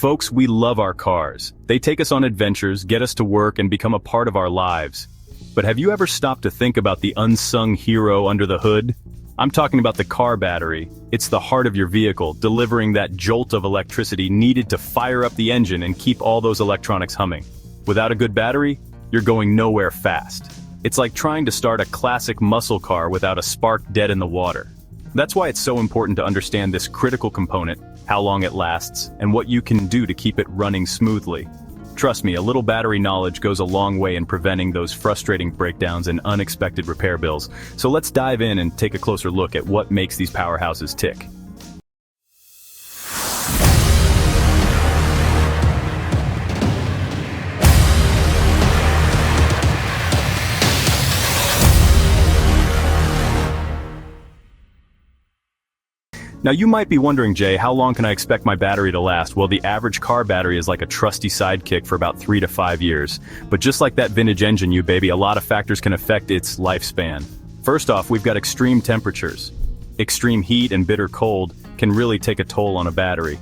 Folks, we love our cars. They take us on adventures, get us to work, and become a part of our lives. But have you ever stopped to think about the unsung hero under the hood? I'm talking about the car battery. It's the heart of your vehicle, delivering that jolt of electricity needed to fire up the engine and keep all those electronics humming. Without a good battery, you're going nowhere fast. It's like trying to start a classic muscle car without a spark dead in the water. That's why it's so important to understand this critical component, how long it lasts, and what you can do to keep it running smoothly. Trust me, a little battery knowledge goes a long way in preventing those frustrating breakdowns and unexpected repair bills. So let's dive in and take a closer look at what makes these powerhouses tick. Now you might be wondering, Jay, how long can I expect my battery to last? Well, the average car battery is like a trusty sidekick for about 3 to 5 years. But just like that vintage engine, a lot of factors can affect its lifespan. First off, we've got extreme temperatures. Extreme heat and bitter cold can really take a toll on a battery.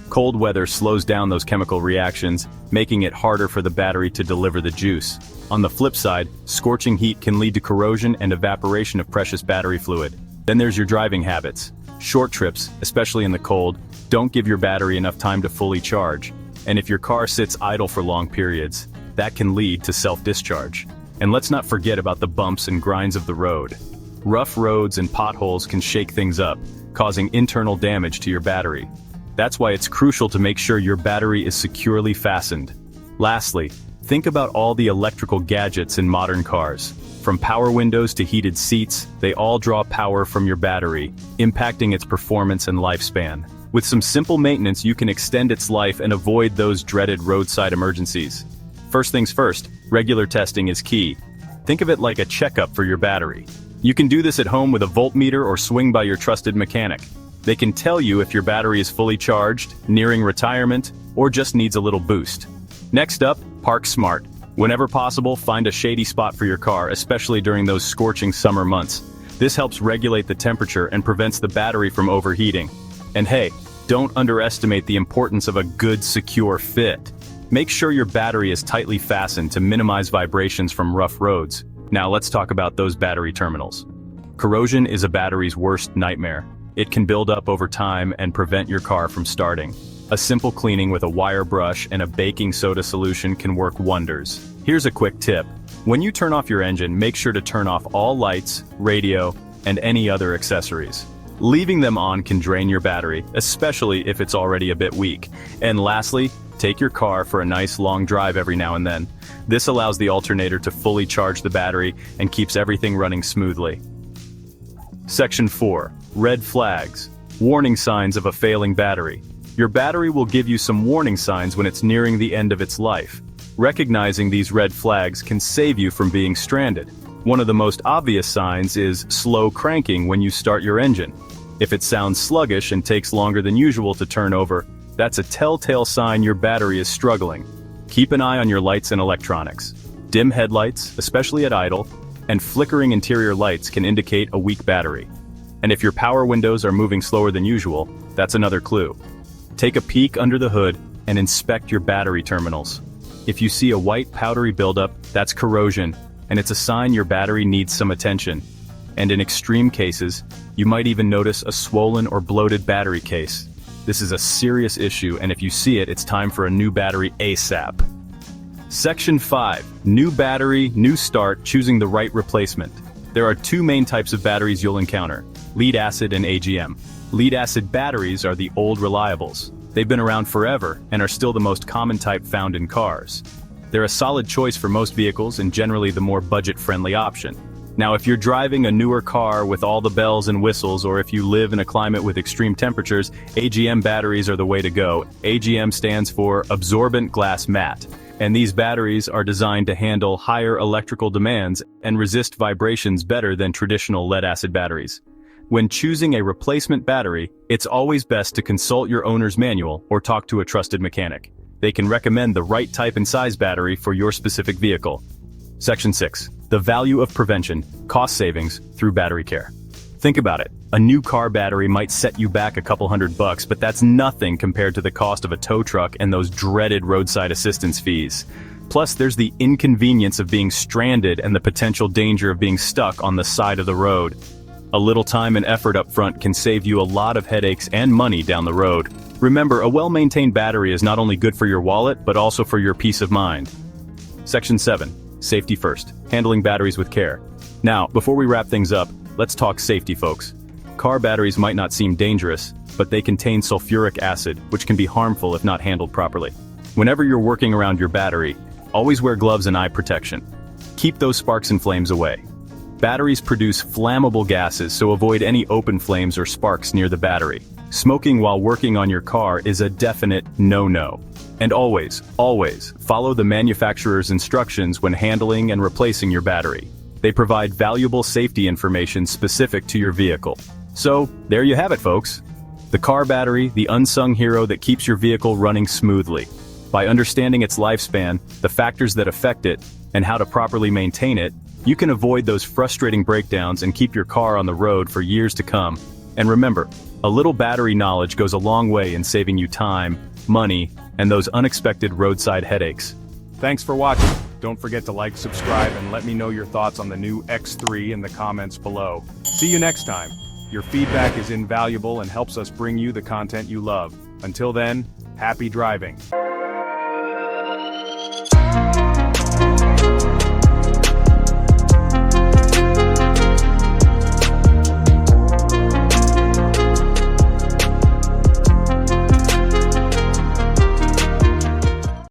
Cold weather slows down those chemical reactions, making it harder for the battery to deliver the juice. On the flip side, scorching heat can lead to corrosion and evaporation of precious battery fluid. Then there's your driving habits. Short trips, especially in the cold, don't give your battery enough time to fully charge. And if your car sits idle for long periods, that can lead to self-discharge. And let's not forget about the bumps and grinds of the road. Rough roads and potholes can shake things up, causing internal damage to your battery. That's why it's crucial to make sure your battery is securely fastened. Lastly, think about all the electrical gadgets in modern cars. From power windows to heated seats, they all draw power from your battery, impacting its performance and lifespan. With some simple maintenance, you can extend its life and avoid those dreaded roadside emergencies. First things first, regular testing is key. Think of it like a checkup for your battery. You can do this at home with a voltmeter or swing by your trusted mechanic. They can tell you if your battery is fully charged, nearing retirement, or just needs a little boost. Next up, park smart. Whenever possible, find a shady spot for your car, especially during those scorching summer months. This helps regulate the temperature and prevents the battery from overheating. And hey, don't underestimate the importance of a good, secure fit. Make sure your battery is tightly fastened to minimize vibrations from rough roads. Now let's talk about those battery terminals. Corrosion is a battery's worst nightmare. It can build up over time and prevent your car from starting. A simple cleaning with a wire brush and a baking soda solution can work wonders. Here's a quick tip. When you turn off your engine, make sure to turn off all lights, radio, and any other accessories. Leaving them on can drain your battery, especially if it's already a bit weak. And lastly, take your car for a nice long drive every now and then. This allows the alternator to fully charge the battery and keeps everything running smoothly. Section 4. Red flags. Warning signs of a failing battery. Your battery will give you some warning signs when it's nearing the end of its life. Recognizing these red flags can save you from being stranded. One of the most obvious signs is slow cranking when you start your engine. If it sounds sluggish and takes longer than usual to turn over, that's a telltale sign your battery is struggling. Keep an eye on your lights and electronics. Dim headlights, especially at idle, and flickering interior lights can indicate a weak battery. And if your power windows are moving slower than usual, that's another clue. Take a peek under the hood and inspect your battery terminals. If you see a white powdery buildup, that's corrosion, and it's a sign your battery needs some attention. And in extreme cases, you might even notice a swollen or bloated battery case. This is a serious issue, and if you see it, it's time for a new battery ASAP. Section 5. New battery, new start, choosing the right replacement. There are two main types of batteries you'll encounter: lead acid and AGM. Lead acid batteries are the old reliables. They've been around forever and are still the most common type found in cars. They're a solid choice for most vehicles and generally the more budget-friendly option. Now, if you're driving a newer car with all the bells and whistles, or if you live in a climate with extreme temperatures, AGM batteries are the way to go. AGM stands for Absorbent Glass Mat, and these batteries are designed to handle higher electrical demands and resist vibrations better than traditional lead-acid batteries. When choosing a replacement battery, it's always best to consult your owner's manual or talk to a trusted mechanic. They can recommend the right type and size battery for your specific vehicle. Section 6. The value of prevention, cost savings through battery care. Think about it. A new car battery might set you back a couple $100, but that's nothing compared to the cost of a tow truck and those dreaded roadside assistance fees. Plus, there's the inconvenience of being stranded and the potential danger of being stuck on the side of the road. A little time and effort up front can save you a lot of headaches and money down the road. Remember, a well-maintained battery is not only good for your wallet, but also for your peace of mind. Section 7. Safety first. Handling batteries with care. Now, before we wrap things up, let's talk safety, folks. Car batteries might not seem dangerous, but they contain sulfuric acid, which can be harmful if not handled properly. Whenever you're working around your battery, always wear gloves and eye protection. Keep those sparks and flames away. Batteries produce flammable gases, so avoid any open flames or sparks near the battery. Smoking while working on your car is a definite no-no. And always, always, follow the manufacturer's instructions when handling and replacing your battery. They provide valuable safety information specific to your vehicle. So, there you have it, folks. The car battery, the unsung hero that keeps your vehicle running smoothly. By understanding its lifespan, the factors that affect it, and how to properly maintain it, you can avoid those frustrating breakdowns and keep your car on the road for years to come. And remember, a little battery knowledge goes a long way in saving you time, money, and those unexpected roadside headaches. Thanks for watching. Don't forget to like, subscribe, and let me know your thoughts on the new X3 in the comments below. See you next time. Your feedback is invaluable and helps us bring you the content you love. Until then, happy driving.